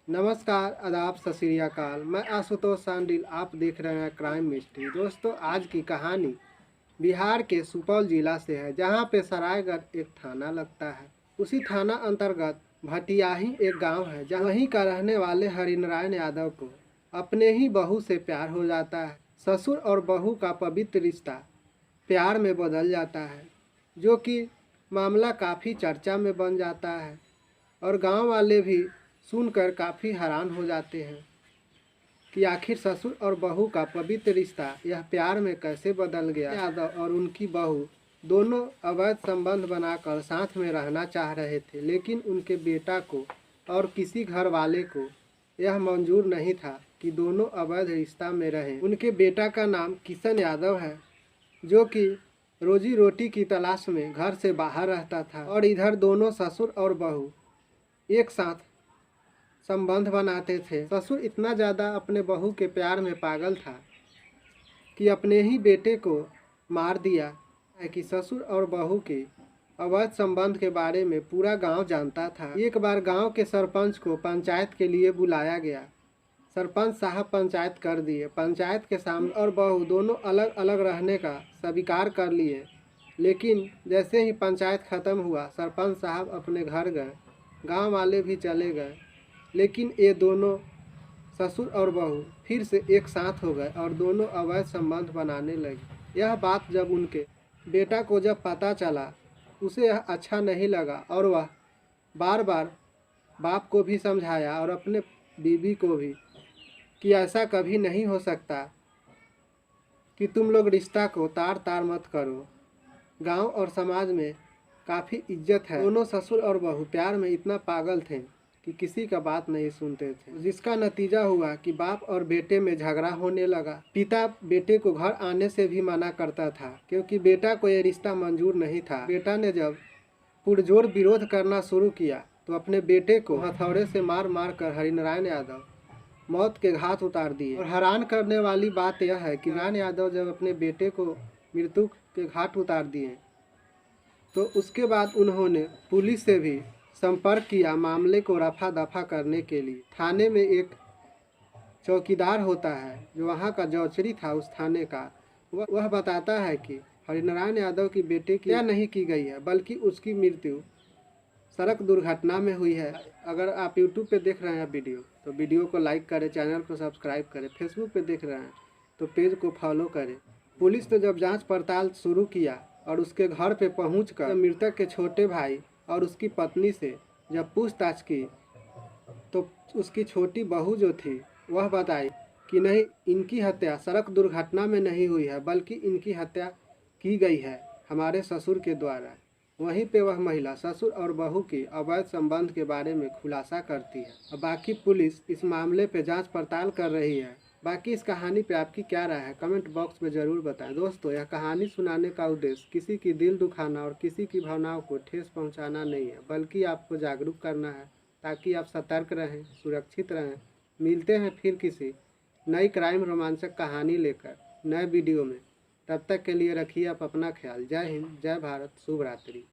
नमस्कार, आदाब, सत श्री अकाल। मैं आशुतोष सांडिल, आप देख रहे हैं क्राइम मिस्ट्री। दोस्तों, आज की कहानी बिहार के सुपौल जिला से है, जहां पे सरायगढ़ एक थाना लगता है। उसी थाना अंतर्गत भटियाही एक गांव है, जहां वहीं का रहने वाले हरिनारायण यादव को अपने ही बहू से प्यार हो जाता है। ससुर और बहू का पवित्र रिश्ता प्यार में बदल जाता है, जो कि मामला काफ़ी चर्चा में बन जाता है और गांव वाले भी सुनकर काफ़ी हैरान हो जाते हैं कि आखिर ससुर और बहू का पवित्र रिश्ता यह प्यार में कैसे बदल गया। यादव और उनकी बहू दोनों अवैध संबंध बनाकर साथ में रहना चाह रहे थे, लेकिन उनके बेटा को और किसी घर वाले को यह मंजूर नहीं था कि दोनों अवैध रिश्ता में रहें। उनके बेटा का नाम किशन यादव है, जो कि रोजी रोटी की तलाश में घर से बाहर रहता था, और इधर दोनों ससुर और बहू एक साथ संबंध बनाते थे। ससुर इतना ज़्यादा अपने बहू के प्यार में पागल था कि अपने ही बेटे को मार दिया है कि ससुर और बहू के अवैध संबंध के बारे में पूरा गांव जानता था। एक बार गांव के सरपंच को पंचायत के लिए बुलाया गया। सरपंच साहब पंचायत कर दिए। पंचायत के सामने और बहू दोनों अलग अलग रहने का स्वीकार कर लिए, लेकिन जैसे ही पंचायत खत्म हुआ, सरपंच साहब अपने घर गए, गांव वाले भी चले गए, लेकिन ये दोनों ससुर और बहू फिर से एक साथ हो गए और दोनों अवैध संबंध बनाने लगे। यह बात जब उनके बेटा को जब पता चला, उसे यह अच्छा नहीं लगा और वह बार बार बाप को भी समझाया और अपने बीवी को भी कि ऐसा कभी नहीं हो सकता कि तुम लोग रिश्ता को तार तार मत करो। गांव और समाज में काफ़ी इज्जत है। दोनों ससुर और बहू प्यार में इतना पागल थे कि किसी का बात नहीं सुनते थे, जिसका नतीजा हुआ कि बाप और बेटे में झगड़ा होने लगा। पिता बेटे को घर आने से भी मना करता था, क्योंकि बेटा को यह रिश्ता मंजूर नहीं था। बेटा ने जब पुरजोर विरोध करना शुरू किया तो अपने बेटे को हथौड़े से मार मार कर हरिनारायण यादव मौत के घाट उतार दिए। और हैरान करने वाली बात यह है कि हरिनारायण यादव जब अपने बेटे को मृत्यु के घाट उतार दिए, तो उसके बाद उन्होंने पुलिस से भी संपर्क किया मामले को रफा दफा करने के लिए। थाने में एक चौकीदार होता है जो वहाँ का जौचरी था उस थाने का। वह बताता है कि हरिनारायण यादव की बेटे की हत्या नहीं की गई है, बल्कि उसकी मृत्यु सड़क दुर्घटना में हुई है। अगर आप यूट्यूब पे देख रहे हैं वीडियो, तो वीडियो को लाइक करें, चैनल को सब्सक्राइब करें। फेसबुक पे देख रहे हैं तो पेज को फॉलो करें। पुलिस ने जब जाँच पड़ताल शुरू किया और उसके घर पे पहुंचकर मृतक के छोटे भाई और उसकी पत्नी से जब पूछताछ की, तो उसकी छोटी बहू जो थी वह बताई कि नहीं, इनकी हत्या सड़क दुर्घटना में नहीं हुई है, बल्कि इनकी हत्या की गई है हमारे ससुर के द्वारा। वहीं पे वह महिला ससुर और बहू के अवैध संबंध के बारे में खुलासा करती है। और बाकी पुलिस इस मामले पे जांच पड़ताल कर रही है। बाकी इस कहानी पे आपकी क्या राय है, कमेंट बॉक्स में ज़रूर बताएं। दोस्तों, यह कहानी सुनाने का उद्देश्य किसी की दिल दुखाना और किसी की भावनाओं को ठेस पहुंचाना नहीं है, बल्कि आपको जागरूक करना है, ताकि आप सतर्क रहें, सुरक्षित रहें। मिलते हैं फिर किसी नई क्राइम रोमांचक कहानी लेकर नए वीडियो में। तब तक के लिए रखिए आप अपना ख्याल। जय हिंद, जय भारत, शुभ रात्रि।